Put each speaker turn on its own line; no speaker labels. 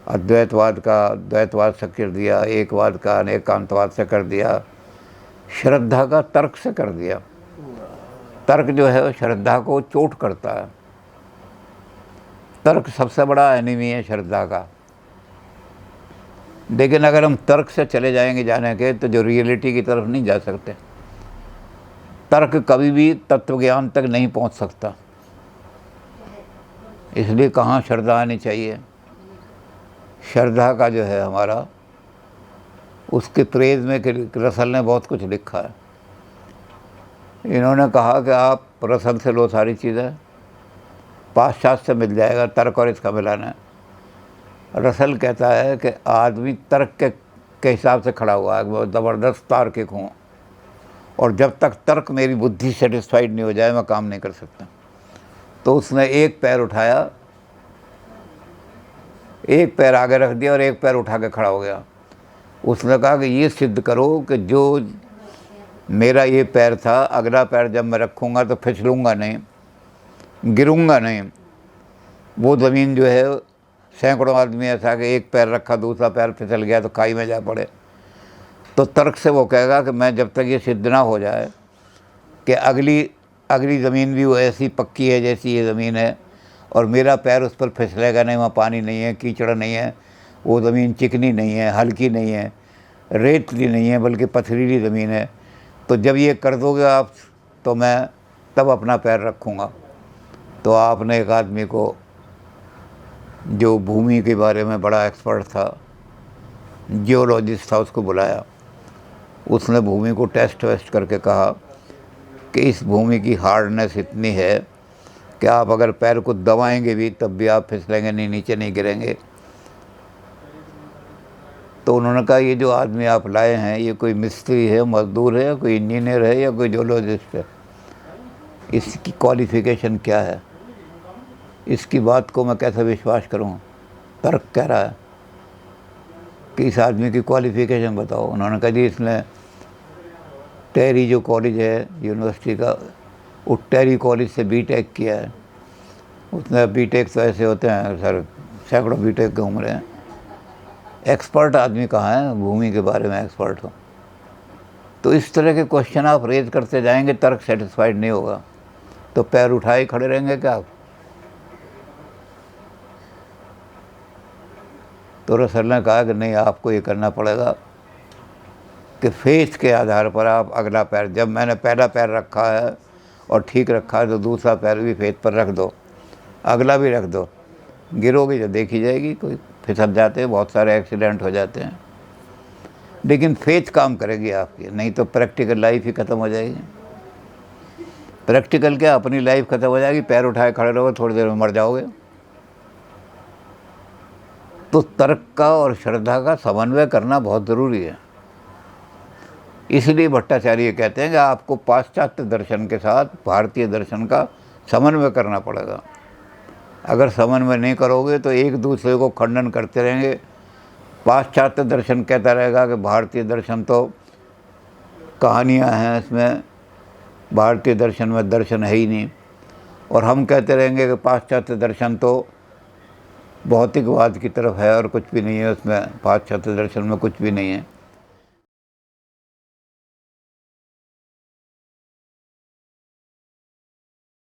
अद्वैतवाद का द्वैतवाद से कर दिया, एकवाद का अनेकांतवाद से कर दिया, श्रद्धा का तर्क से कर दिया। तर्क जो है वो श्रद्धा को चोट करता है। तर्क सबसे बड़ा एनिमी है श्रद्धा का। लेकिन अगर हम तर्क से चले जाएंगे जाने के, तो जो रियलिटी की तरफ नहीं जा सकते। तर्क कभी भी तत्वज्ञान तक नहीं पहुंच सकता। इसलिए कहाँ श्रद्धा आनी चाहिए। श्रद्धा का जो है हमारा, उसके प्रेज में रसल ने बहुत कुछ लिखा है। इन्होंने कहा कि आप रसल से लो सारी चीज़ें, पाश्चात्य से मिल जाएगा, तर्क और इसका मिलाना है। रसल कहता है कि आदमी तर्क के हिसाब से खड़ा हुआ है, बहुत ज़बरदस्त तार्किक हूँ, और जब तक तर्क मेरी बुद्धि सेटिस्फाइड नहीं हो जाए मैं काम नहीं कर सकता। तो उसने एक पैर उठाया, एक पैर आगे रख दिया और एक पैर उठा के खड़ा हो गया। उसने कहा कि ये सिद्ध करो कि जो मेरा ये पैर था, अगला पैर जब मैं रखूँगा तो फिसलूँगा नहीं, गिरूँगा नहीं। वो ज़मीन जो है, सैकड़ों आदमी ऐसा कि एक पैर रखा, दूसरा पैर फिसल गया तो खाई में जा पड़े। तो तर्क से वो कहेगा कि मैं जब तक ये सिद्ध ना हो जाए कि अगली ज़मीन भी वो ऐसी पक्की है जैसी ये ज़मीन है, और मेरा पैर उस पर फिसलेगा नहीं, वहाँ पानी नहीं है, कीचड़ नहीं है, वो ज़मीन चिकनी नहीं है, हल्की नहीं है, रेतली नहीं है, बल्कि पथरीली ज़मीन है, तो जब ये कर दोगे आप तो मैं तब अपना पैर रखूँगा। तो आपने एक आदमी को, जो भूमि के बारे में बड़ा एक्सपर्ट था, जियोलॉजिस्ट था, उसको बुलाया। उसने भूमि को टेस्ट वेस्ट करके कहा कि इस भूमि की हार्डनेस इतनी है कि आप अगर पैर को दबाएंगे भी तब भी आप फिसलेंगे नहीं, नीचे नहीं गिरेंगे। तो उन्होंने कहा ये जो आदमी आप लाए हैं, ये कोई मिस्त्री है, मजदूर है, कोई इंजीनियर है, या कोई जियोलॉजिस्ट है? इसकी क्वालिफ़िकेशन क्या है? इसकी बात को मैं कैसे विश्वास करूं? तर्क कह रहा है कि इस आदमी की क्वालिफ़िकेशन बताओ। उन्होंने कहा जी इसने टेरी जो कॉलेज है यूनिवर्सिटी का, वो टेरी कॉलेज से बीटेक किया है। उसने बीटेक तो ऐसे होते हैं सर, सैकड़ों बीटेक के उम्र हैं। एक्सपर्ट आदमी कहाँ है भूमि के बारे में एक्सपर्ट हो? तो इस तरह के क्वेश्चन आप रेज करते जाएंगे, तर्क सेटिस्फाइड नहीं होगा, तो पैर उठाए खड़े रहेंगे क्या आप? तो रसल ने कहा कि नहीं, आपको ये करना पड़ेगा कि फेथ के आधार पर आप अगला पैर, जब मैंने पहला पैर रखा है और ठीक रखा है, तो दूसरा पैर भी फेथ पर रख दो, अगला भी रख दो। गिरोगे जो देखी जाएगी, कोई फिसल जाते हैं, बहुत सारे एक्सीडेंट हो जाते हैं, लेकिन फेथ काम करेगी आपकी, नहीं तो प्रैक्टिकल लाइफ ही ख़त्म हो जाएगी। प्रैक्टिकल क्या, अपनी लाइफ ख़त्म हो जाएगी, पैर उठाए खड़े रहोगे, थोड़ी देर में मर जाओगे। तो तर्क का और श्रद्धा का समन्वय करना बहुत ज़रूरी है। इसलिए भट्टाचार्य कहते हैं कि आपको पाश्चात्य दर्शन के साथ भारतीय दर्शन का समन्वय करना पड़ेगा। अगर समन्वय नहीं करोगे तो एक दूसरे को खंडन करते रहेंगे। पाश्चात्य दर्शन कहता रहेगा कि भारतीय दर्शन तो कहानियाँ हैं, इसमें भारतीय दर्शन में दर्शन है ही नहीं, और हम कहते रहेंगे कि पाश्चात्य दर्शन तो भौतिकवाद की तरफ है और कुछ भी नहीं है उसमें, पाश्चात्य दर्शन में कुछ भी नहीं है।